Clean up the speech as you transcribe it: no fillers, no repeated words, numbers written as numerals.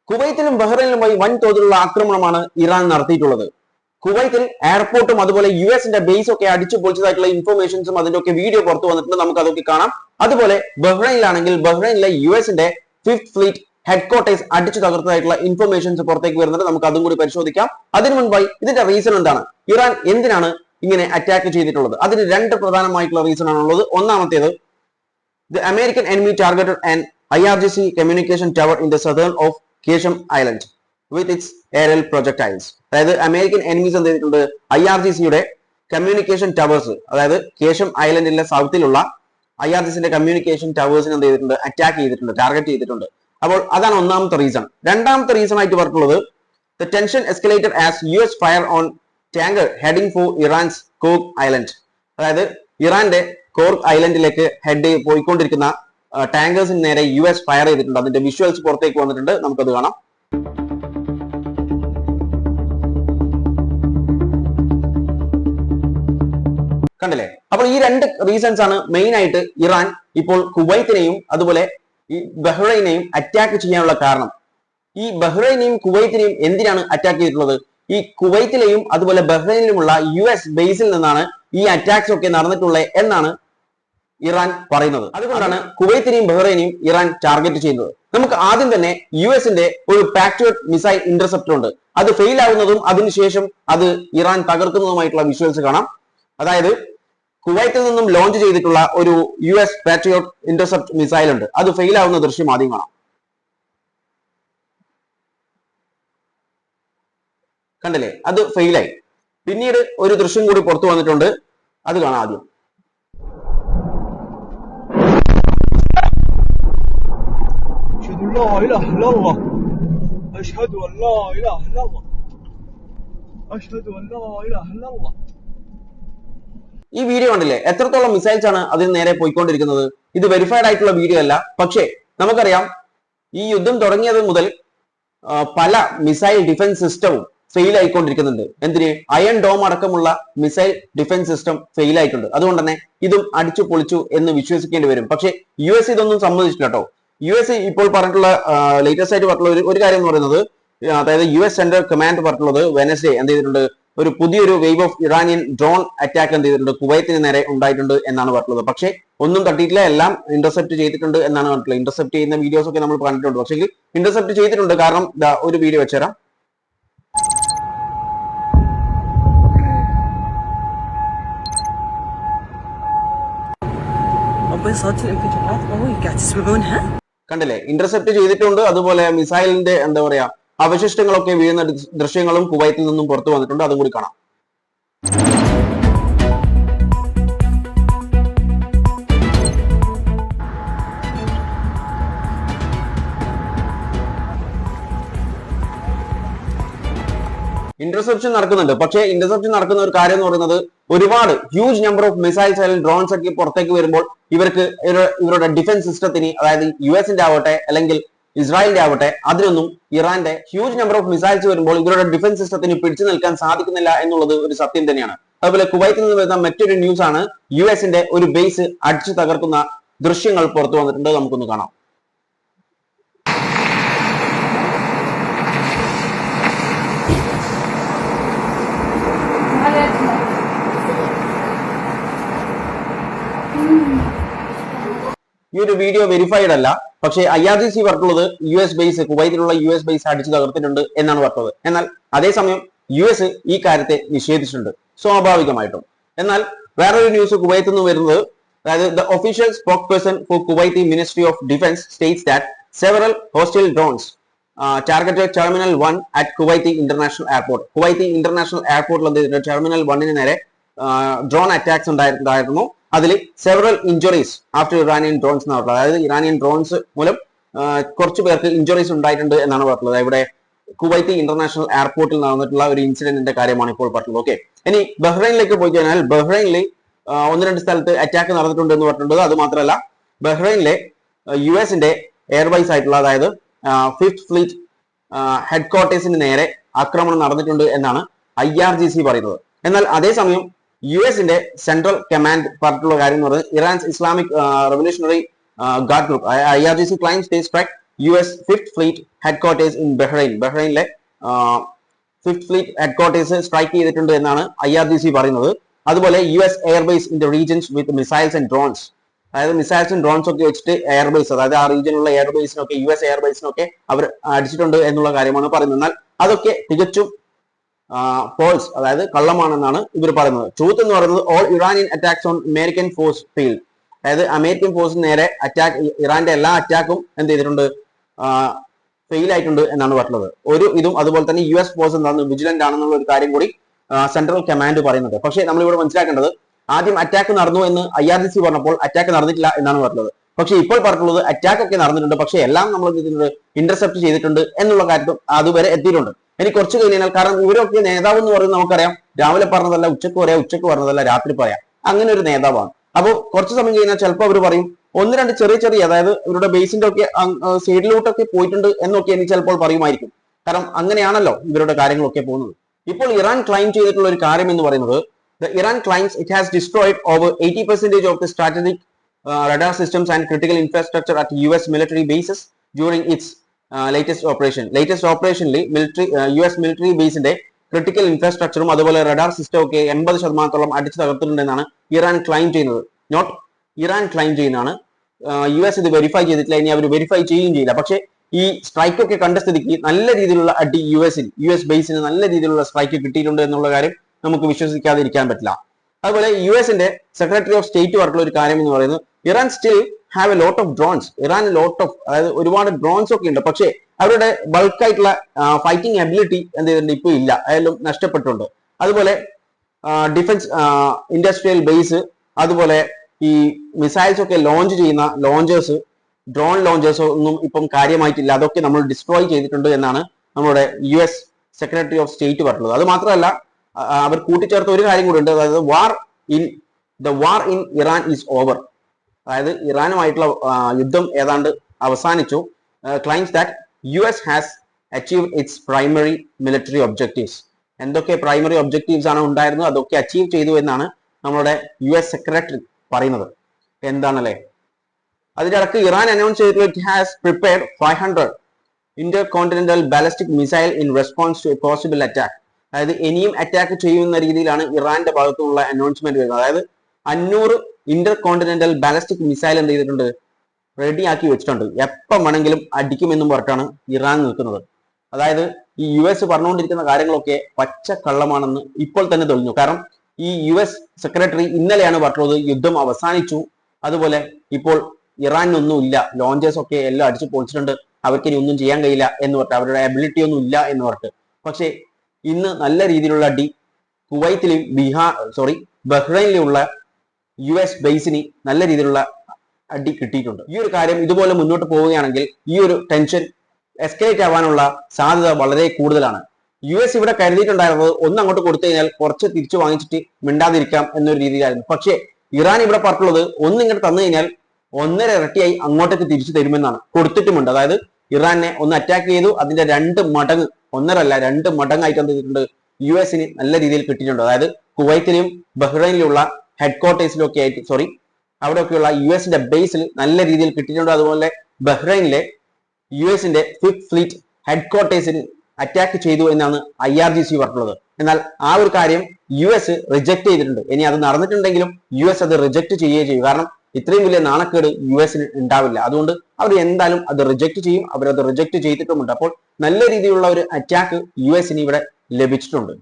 കുവൈത്തിലും ബഹ്റൈനിലുമായി വൻതോതിലുള്ള ആക്രമണമാണ് ഇറാൻ നടത്തിയിട്ടുള്ളത്. കുവൈത്തിൽ എയർപോർട്ടും അതുപോലെ യുഎസിന്റെ ബേസ് ഒക്കെ അടിച്ചു പൊളിച്ചതായിട്ടുള്ള ഇൻഫർമേഷൻസും അതിന്റെ ഒക്കെ വീഡിയോ പുറത്തു വന്നിട്ടുണ്ട്. നമുക്ക് അതൊക്കെ കാണാം. അതുപോലെ ബഹ്റൈനിലാണെങ്കിൽ ബഹ്റൈനിലെ യുഎസിന്റെ 5th ഫ്ലീറ്റ് ഹെഡ്ക്വാർട്ടേഴ്സ് അടിച്ചു തകർത്തതായിട്ടുള്ള ഇൻഫർമേഷൻസ് പുറത്തേക്ക് വരുന്നുണ്ട്. നമുക്ക് അതും കൂടി പരിശോധിക്കാം. അതിനു മുൻപായി ഇതിന്റെ റീസൺ എന്താണ്? ഇറാൻ എന്തിനാണ് ഇങ്ങനെ അറ്റാക്ക് ചെയ്തിട്ടുള്ളത്? അതിന് രണ്ട് പ്രധാനമായിട്ടുള്ള റീസൺ ആണുള്ളത്. ഒന്നാമത്തേത്, the American enemy targeted an IRGC communication tower in the southern of Qasem Island with its aerial projectiles. അതായത് അമേരിക്കൻ എനിമീസ് എന്ത് ചെയ്തിട്ടുണ്ട്? IRGCയുടെ കമ്മ്യൂണിക്കേഷൻ ടവേഴ്സ്, അതായത് കേശം ഐലൻഡിലെ സൗത്തിലുള്ള IRGCന്റെ കമ്മ്യൂണിക്കേഷൻ ടവേഴ്സിന് എന്ത് ചെയ്തിട്ടുണ്ട്? അറ്റാക്ക് ചെയ്തിട്ടുണ്ട്, ടാർഗറ്റ് ചെയ്തിട്ടുണ്ട്. അപ്പോൾ അതാണ് ഒന്നാമത്തെ റീസൺ. രണ്ടാമത്തെ റീസൺ ആയിട്ട് പറഞ്ഞിട്ടുള്ളത്, the tension escalated as US fire on tanker heading for Iran's Kurg Island. അതായത് ഇറാന്റെ കോർഗ് ഐലൻഡിലേക്ക് ഹെഡ് പോയിക്കൊണ്ടിരിക്കുന്ന ടാങ്കേഴ്സിന് നേരെ US ഫയർ ചെയ്തിട്ടുണ്ട്. അതിന്റെ വിഷ്വൽസ് പുറത്തേക്ക് വന്നിട്ടുണ്ട്. നമുക്കത് കാണാം. കണ്ടില്ലേ? അപ്പോൾ ഈ രണ്ട് റീസൺസ് ആണ് മെയിൻ ആയിട്ട് ഇറാൻ ഇപ്പോൾ കുവൈത്തിനെയും അതുപോലെ ഈ ബഹ്റൈനെയും അറ്റാക്ക് ചെയ്യാനുള്ള കാരണം. ഈ ബഹ്റൈനെയും കുവൈത്തിനെയും എന്തിനാണ് അറ്റാക്ക് ചെയ്തിട്ടുള്ളത്? ഈ കുവൈത്തിലെയും അതുപോലെ ബഹ്റൈനിലുമുള്ള US ബേസിൽ നിന്നാണ് ഈ അറ്റാക്സ് ഒക്കെ നടന്നിട്ടുള്ളത് എന്നാണ് ഇറാൻ പറയുന്നത്. അതുകൊണ്ടാണ് കുവൈത്തിനെയും ബഹ്റൈനെയും ഇറാൻ ടാർഗറ്റ് ചെയ്യുന്നത്. നമുക്ക് ആദ്യം തന്നെ യുഎസിന്റെ ഒരു പാട്രിയോട്ട് മിസൈൽ ഇന്റർസെപ്റ്റർ ഉണ്ട്. അത് ഫെയിൽ ആവുന്നതും അതിനുശേഷം അത് ഇറാൻ തകർക്കുന്നതുമായിട്ടുള്ള വിഷ്വൽസ് കാണാം. അതായത് കുവൈത്തിൽ നിന്നും ലോഞ്ച് ചെയ്തിട്ടുള്ള ഒരു US പാട്രിയോട്ട് ഇന്റർസെപ്റ്റ് മിസൈൽ ഉണ്ട്. അത് ഫെയിൽ ആവുന്ന ദൃശ്യം ആദ്യം കാണാം. കണ്ടില്ലേ? അത് ഫെയിലായി. പിന്നീട് ഒരു ദൃശ്യം കൂടി പുറത്തു വന്നിട്ടുണ്ട്. അത് കാണാം ആദ്യം. ഈ വീഡിയോ കണ്ടില്ലേ? എത്രത്തോളം മിസൈൽസ് ആണ് അതിന് നേരെ പോയിക്കൊണ്ടിരിക്കുന്നത്? ഇത് വെരിഫൈഡ് ആയിട്ടുള്ള വീഡിയോ അല്ല. പക്ഷേ നമുക്കറിയാം, ഈ യുദ്ധം തുടങ്ങിയത് മുതൽ പല മിസൈൽ ഡിഫൻസ് സിസ്റ്റവും ഫെയിൽ ആയിക്കൊണ്ടിരിക്കുന്നുണ്ട്. എന്തിന്? അയൺ ഡോം അടക്കമുള്ള മിസൈൽ ഡിഫൻസ് സിസ്റ്റം ഫെയിൽ ആയിട്ടുണ്ട്. അതുകൊണ്ട് തന്നെ ഇതും അടിച്ചു പൊളിച്ചു എന്ന് വിശ്വസിക്കേണ്ടി വരും. പക്ഷേ US ഇതൊന്നും സമ്മതിച്ചില്ല കേട്ടോ. US ഇപ്പോൾ പറഞ്ഞിട്ടുള്ള ലേറ്റസ്റ്റ് ആയിട്ട് പറഞ്ഞിട്ടുള്ള ഒരു കാര്യം എന്ന് പറയുന്നത്, അതായത് US സെൻട്രൽ കമാൻഡ് പറഞ്ഞിട്ടുള്ളത് വെനസ്ഡേ എന്ത് ചെയ്തിട്ടുണ്ട്? ഒരു പുതിയൊരു wave of Iranian drone attack എന്ത് ചെയ്തിട്ടുണ്ട്? കുവൈത്തിന് നേരെ ഉണ്ടായിട്ടുണ്ട് എന്നാണ് പറഞ്ഞിട്ടുള്ളത്. പക്ഷേ ഒന്നും തട്ടിയിട്ടില്ല, എല്ലാം ഇന്റർസെപ്റ്റ് ചെയ്തിട്ടുണ്ട് എന്നാണ് പറഞ്ഞിട്ടുള്ളത്. ഇന്റർസെപ്റ്റ് ചെയ്യുന്ന വീഡിയോസ് ഒക്കെ നമ്മൾ കണ്ടിട്ടുണ്ട്. പക്ഷേ ഇന്റർസെപ്റ്റ് ചെയ്തിട്ടുണ്ട്. കാരണം ഒരു വീഡിയോ വെച്ചുതരാം. കണ്ടില്ലേ? ഇന്റർസെപ്റ്റ് ചെയ്തിട്ടുണ്ട്. അതുപോലെ മിസൈലിന്റെ എന്താ പറയാ അവശിഷ്ടങ്ങളൊക്കെ വീഴുന്ന ദൃശ്യങ്ങളും കുവൈത്തിൽ നിന്നും പുറത്തു വന്നിട്ടുണ്ട്. അതും കൂടി കാണാം. ഇന്റർസെപ്ഷൻ നടക്കുന്നുണ്ട്. പക്ഷേ ഇന്റർസെപ്ഷൻ നടക്കുന്ന ഒരു കാര്യം എന്ന് പറയുന്നത്, ഒരുപാട് ഹ്യൂജ് നമ്പർ ഓഫ് മിസൈൽസ് അല്ലെങ്കിൽ ഡ്രോൺസ് ഒക്കെ പുറത്തേക്ക് വരുമ്പോൾ ഇവരുടെ ഡിഫൻസ് സിസ്റ്റത്തിന്, അതായത് യുഎസിന്റെ ആവട്ടെ അല്ലെങ്കിൽ ഇസ്രായേലിന്റെ ആവട്ടെ, അതിനൊന്നും ഇറാന്റെ ഹ്യൂജ് നമ്പർ ഓഫ് മിസൈൽസ് വരുമ്പോൾ ഇവരുടെ ഡിഫൻസ് സിസ്റ്റത്തിന് പിടിച്ചു നിൽക്കാൻ സാധിക്കുന്നില്ല എന്നുള്ളത് ഒരു സത്യം തന്നെയാണ്. അതുപോലെ കുവൈത്തിൽ നിന്ന് വരുന്ന മറ്റൊരു ന്യൂസ് ആണ്, യുഎസിന്റെ ഒരു ബേസ് അടിച്ചു തകർക്കുന്ന ദൃശ്യങ്ങൾ പുറത്തു വന്നിട്ടുണ്ട്. നമുക്കൊന്ന് കാണാം. ഈ ഒരു വീഡിയോ വെരിഫൈഡ് അല്ല. പക്ഷേ IRGC പറഞ്ഞിട്ടുള്ളത് US ബേസ്, കുവൈത്തിലുള്ള US ബേസ് അടിച്ചു തകർത്തിട്ടുണ്ട് എന്നാണ് പറഞ്ഞത്. എന്നാൽ അതേസമയം US ഈ കാര്യത്തെ നിഷേധിച്ചിട്ടുണ്ട്, സ്വാഭാവികമായിട്ടും. എന്നാൽ വേറൊരു ന്യൂസ് കുവൈത്തിൽ നിന്ന് വരുന്നത്, അതായത് the official spokesperson for Kuwaiti Ministry of Defense states that several hostile drones targeted Terminal 1 at Kuwaiti International Airport. Kuwaiti international എയർപോർട്ടിൽ ടെർമിനൽ 1-ന് നേരെ ഡ്രോൺ അറ്റാക്സ് ഉണ്ടായിരുന്നു. അതിൽ several injuries after Iranian drones എന്ന് പറഞ്ഞത്, അതായത് ഇറാനിയൻ ഡ്രോൺസ് മൂലം കുറച്ചു പേർക്ക് ഇഞ്ചുറീസ് ഉണ്ടായിട്ടുണ്ട് എന്നാണ് പറഞ്ഞത്. ഇവിടെ കുവൈത്തി ഇന്റർനാഷണൽ എയർപോർട്ടിൽ നടന്നിട്ടുള്ള ഒരു ഇൻസിഡന്റിന്റെ കാര്യമാണ് ഇപ്പോൾ പറഞ്ഞത്. ഓക്കെ, ഇനി ബഹ്റൈനിലേക്ക് പോയി കഴിഞ്ഞാൽ ബഹ്റൈനിൽ 1-2 സ്ഥലത്ത് അറ്റാക്ക് നടന്നിട്ടുണ്ട് എന്ന് പറഞ്ഞിട്ടുണ്ട്. അത് മാത്രമല്ല, ബഹ്റൈനിലെ യുഎസിന്റെ എയർബേസ് ആയിട്ടുള്ള, അതായത് 5th ഫ്ലീറ്റ് ഹെഡ്ക്വാർട്ടേഴ്സിന് നേരെ ആക്രമണം നടന്നിട്ടുണ്ട് എന്നാണ് IRGC പറയുന്നത്. എന്നാൽ അതേസമയം യുഎസിന്റെ സെൻട്രൽ കമാൻഡ് പറഞ്ഞിട്ടുള്ള കാര്യം എന്ന് പറയുന്നത്, Iran's Islamic revolutionary guard group IRGC claims they struck US fifth fleet headquarters in ബഹ്റൈനിലെ ഫിഫ്ത് ഫ്ലീറ്റ് ഹെഡ്ക്വാർട്ടേഴ്സ് സ്ട്രൈക്ക് ചെയ്തിട്ടുണ്ട് എന്നാണ് IRGC പറയുന്നത്. അതുപോലെ US airbase in the regions with missiles and drones, അതായത് മിസൈൽസും ഡ്രോൺസ് ഒക്കെ വെച്ചിട്ട് എയർബേസ്, അതായത് ആ റീജിയനിലുള്ള എയർബേസിനൊക്കെ US എയർബേസിനൊക്കെ അവർ അടിച്ചിട്ടുണ്ട് എന്നുള്ള കാര്യമാണ് പറയുന്നത്. എന്നാൽ അതൊക്കെ തികച്ചും ഫോൾസ്, അതായത് കള്ളമാണെന്നാണ് ഇവർ പറയുന്നത്. ട്രൂത്ത് എന്ന് പറയുന്നത് all Iranian attacks on American force fail, അതായത് അമേരിക്കൻ ഫോഴ്സിന് നേരെ അറ്റാക്ക്, ഇറാന്റെ എല്ലാ അറ്റാക്കും എന്ത് ചെയ്തിട്ടുണ്ട്, ഫെയിൽ ആയിട്ടുണ്ട് എന്നാണ് പറഞ്ഞത്. ഒരു ഇതും അതുപോലെ തന്നെ US ഫോഴ്സ് എന്താണ് വിജിലന്റ് ആണെന്നുള്ള ഒരു കാര്യം കൂടി സെൻട്രൽ കമാൻഡ് പറയുന്നത്. പക്ഷേ നമ്മൾ ഇവിടെ മനസ്സിലാക്കേണ്ടത് ആദ്യം അറ്റാക്ക് നടന്നു എന്ന് IRGC പറഞ്ഞപ്പോൾ അറ്റാക്ക് നടന്നിട്ടില്ല എന്നാണ് പറഞ്ഞത്. പക്ഷേ ഇപ്പോൾ പറഞ്ഞിട്ടുള്ളത് അറ്റാക്ക് ഒക്കെ നടന്നിട്ടുണ്ട്, പക്ഷേ എല്ലാം നമ്മൾ ഇന്റർസെപ്റ്റ് ചെയ്തിട്ടുണ്ട് എന്നുള്ള കാര്യത്തിൽ അതുവരെ എത്തിയിട്ടുണ്ട്. ഇനി കുറച്ച് കഴിഞ്ഞാൽ, കാരണം ഇവരൊക്കെ നേതാവ് എന്ന് പറയുന്നത് നമുക്കറിയാം, രാവിലെ പറഞ്ഞതല്ല ഉച്ചക്ക് പറയാം, ഉച്ചക്ക് പറഞ്ഞതല്ല രാത്രി പറയാം, അങ്ങനെ ഒരു നേതാവാണ്. അപ്പോൾ കുറച്ച് സമയം കഴിഞ്ഞാൽ ചിലപ്പോൾ അവർ പറയും ഒന്ന് രണ്ട് ചെറിയ അതായത് ഇവരുടെ ബേസിന്റെ ഒക്കെ സൈഡിലോട്ടൊക്കെ പോയിട്ടുണ്ട് എന്നൊക്കെ എനിക്ക് ചിലപ്പോൾ പറയുമായിരിക്കും. കാരണം അങ്ങനെയാണല്ലോ ഇവരുടെ കാര്യങ്ങളൊക്കെ പോകുന്നത്. ഇപ്പോൾ ഇറാൻ ക്ലൈം ചെയ്തിട്ടുള്ള ഒരു കാര്യം എന്ന് പറയുന്നത്, Iran climbs it has destroyed over 80% of the strategic radar systems and critical infrastructure at US military bases during its latest operation US military ബേസിന്റെ ക്രിട്ടിക്കൽ ഇൻഫ്രാസ്ട്രക്ചറും അതുപോലെ റഡാർ സിസ്റ്റം ഒക്കെ 80% അടിച്ചു തകർത്തിട്ടുണ്ടെന്നാണ് ഇറാൻ ക്ലൈം ചെയ്യുന്നത്. നോട്ട് ഇറാൻ ക്ലൈം ചെയ്യുന്നതാണ്, US ഇത് verify ചെയ്തിട്ടില്ല, ഇനി അവർ വെരിഫൈ ചെയ്യുകയും ചെയ്യില്ല. പക്ഷേ ഈ സ്ട്രൈക്ക് ഒക്കെ കണ്ട സ്ഥിതിക്ക് നല്ല രീതിയിലുള്ള അടി US ബേസിന് നല്ല രീതിയിലുള്ള സ്ട്രൈക്ക് കിട്ടിയിട്ടുണ്ട് എന്നുള്ള കാര്യം നമുക്ക് വിശ്വസിക്കാതിരിക്കാൻ പറ്റില്ല. അതുപോലെ US സെക്രട്ടറി ഓഫ് സ്റ്റേറ്റ് പറഞ്ഞിട്ടുള്ള ഒരു കാര്യം എന്ന് പറയുന്നത്, Iran still have a lot of drones, Iran അതായത് ഒരുപാട് ഡ്രോൺസ് ഒക്കെ ഉണ്ട്, പക്ഷേ അവരുടെ ബൾക്കായിട്ടുള്ള ഫൈറ്റിംഗ് എബിലിറ്റി എന്ത് ചെയ്തിട്ടുണ്ട് ഇപ്പോൾ ഇല്ല, അതെല്ലാം നഷ്ടപ്പെട്ടിട്ടുണ്ട്. അതുപോലെ ഡിഫൻസ് ഇൻഡസ്ട്രിയൽ ബേസ്, അതുപോലെ ഈ മിസൈൽസ് ഒക്കെ ലോഞ്ച് ചെയ്യുന്ന ഡ്രോൺ ലോഞ്ചേഴ്സ് ഒന്നും ഇപ്പം കാര്യമായിട്ടില്ല, അതൊക്കെ നമ്മൾ ഡിസ്ട്രോയ് ചെയ്തിട്ടുണ്ട് എന്നാണ് നമ്മുടെ US സെക്രട്ടറി ഓഫ് സ്റ്റേറ്റ് പറഞ്ഞത്. അത് മാത്രമല്ല അവർ കൂട്ടിച്ചേർത്ത ഒരു കാര്യം കൂടി ഉണ്ട്, അതായത് വാർ ഇൻ ഇറാൻ ഈസ് ഓവർ, അതായത് ഇറാനുമായിട്ടുള്ള യുദ്ധം ഏതാണ്ട് അവസാനിച്ചു. Climbs that US has achieve it's primary military objectives, എന്തൊക്കെ പ്രൈമറി ഒബ്ജക്റ്റീവ്സ് ആണ് ഉണ്ടായിരുന്നത് അതൊക്കെ അച്ചീവ് ചെയ്തു എന്നാണ് നമ്മുടെ US സെക്രട്ടറി പറയുന്നത്. എന്താണല്ലേ, അതിന്റെ ഇടക്ക് ഇറാൻ അനൗൺസ് ചെയ്തിട്ടുള്ള it has prepared 500 intercontinental ballistic missile in response to a possible attack, അതായത് ഇനിയും അറ്റാക്ക് ചെയ്യുന്ന രീതിയിലാണ് ഇറാന്റെ ഭാഗത്തുള്ള അനൗൺസ്മെന്റ് വരുന്നത്. അതായത് 500 ഇന്റർകോണ്ടിനെന്റൽ ബാലിസ്റ്റിക് മിസൈൽ എന്ത് ചെയ്തിട്ടുണ്ട്, റെഡിയാക്കി വെച്ചിട്ടുണ്ട്, എപ്പം വേണമെങ്കിലും അടിക്കുമെന്നും പറഞ്ഞിട്ടാണ് ഇറാൻ നിൽക്കുന്നത്. അതായത് ഈ US പറഞ്ഞുകൊണ്ടിരിക്കുന്ന കാര്യങ്ങളൊക്കെ പച്ച കള്ളമാണെന്ന് ഇപ്പോൾ തന്നെ തെളിഞ്ഞു. കാരണം ഈ US സെക്രട്ടറി ഇന്നലെയാണ് പറഞ്ഞത് യുദ്ധം അവസാനിച്ചു, അതുപോലെ ഇപ്പോൾ ഇറാനൊന്നും ഇല്ല, ലോഞ്ചേഴ്സ് ഒക്കെ എല്ലാം അടിച്ചു പൊളിച്ചിട്ടുണ്ട്, അവർക്ക് ഇനി ഒന്നും ചെയ്യാൻ കഴിയില്ല എന്ന് പറഞ്ഞിട്ട്, അവരുടെ എബിലിറ്റി ഒന്നും ഇല്ല എന്ന് പറഞ്ഞിട്ട്. പക്ഷേ ഇന്ന് നല്ല രീതിയിലുള്ള അടി കുവൈത്തിലും ബഹ്റൈനിലുള്ള US ബേസിന് നല്ല രീതിയിലുള്ള അടി കിട്ടിയിട്ടുണ്ട്. ഈ ഒരു കാര്യം ഇതുപോലെ മുന്നോട്ട് പോവുകയാണെങ്കിൽ ഈ ഒരു ടെൻഷൻ എസ്കലേറ്റ് ആവാനുള്ള സാധ്യത വളരെ കൂടുതലാണ്. US ഇവിടെ കരുതിയിട്ടുണ്ടായിരുന്നത് ഒന്ന് അങ്ങോട്ട് കൊടുത്തു കഴിഞ്ഞാൽ കുറച്ച് തിരിച്ചു വാങ്ങിച്ചിട്ട് മിണ്ടാതിരിക്കാം എന്നൊരു രീതിയിലായിരുന്നു. പക്ഷേ ഇറാൻ ഇവിടെ പറഞ്ഞിട്ടുള്ളത് ഒന്ന് ഇങ്ങോട്ട് തന്നു കഴിഞ്ഞാൽ 1.5 ഇരട്ടിയായി അങ്ങോട്ടേക്ക് തിരിച്ചു തരുമെന്നാണ്, കൊടുത്തിട്ടുമുണ്ട്. അതായത് ഇറാനെ ഒന്ന് അറ്റാക്ക് ചെയ്തു, അതിന്റെ 2 മടങ്ങ്, 1.5 അല്ല 2 മടങ്ങായിട്ട് എന്ത് ചെയ്തിട്ടുണ്ട്, US നല്ല രീതിയിൽ കിട്ടിയിട്ടുണ്ട്. അതായത് കുവൈത്തിലും ബഹ്റൈനിലുള്ള ഹെഡ്ക്വാർട്ടേഴ്സിലും ഒക്കെ ആയിട്ട് അവിടെയൊക്കെയുള്ള US ബേസിൽ നല്ല രീതിയിൽ കിട്ടിയിട്ടുണ്ട്. അതുപോലെ ബഹ്റൈനിലെ US ഫിഫ്ത് ഫ്ലീറ്റ് ഹെഡ്ക്വാർട്ടേഴ്സിൽ അറ്റാക്ക് ചെയ്തു എന്നാണ് IRGC പറഞ്ഞിട്ടുള്ളത്. എന്നാൽ ആ ഒരു കാര്യം US റിജക്ട് ചെയ്തിട്ടുണ്ട്. ഇനി അത് നടന്നിട്ടുണ്ടെങ്കിലും US അത് റിജക്ട് ചെയ്യുകയും ചെയ്യും. കാരണം ഇത്രയും വലിയ നാണക്കേട് US ഉണ്ടാവില്ല. അതുകൊണ്ട് അവർ എന്തായാലും അത് റിജക്ട് ചെയ്യും. അവരത് റിജക്ട് ചെയ്തിട്ടുമുണ്ട്. അപ്പോൾ നല്ല രീതിയിലുള്ള ഒരു അറ്റാക്ക് US ഇവിടെ ലഭിച്ചിട്ടുണ്ട്.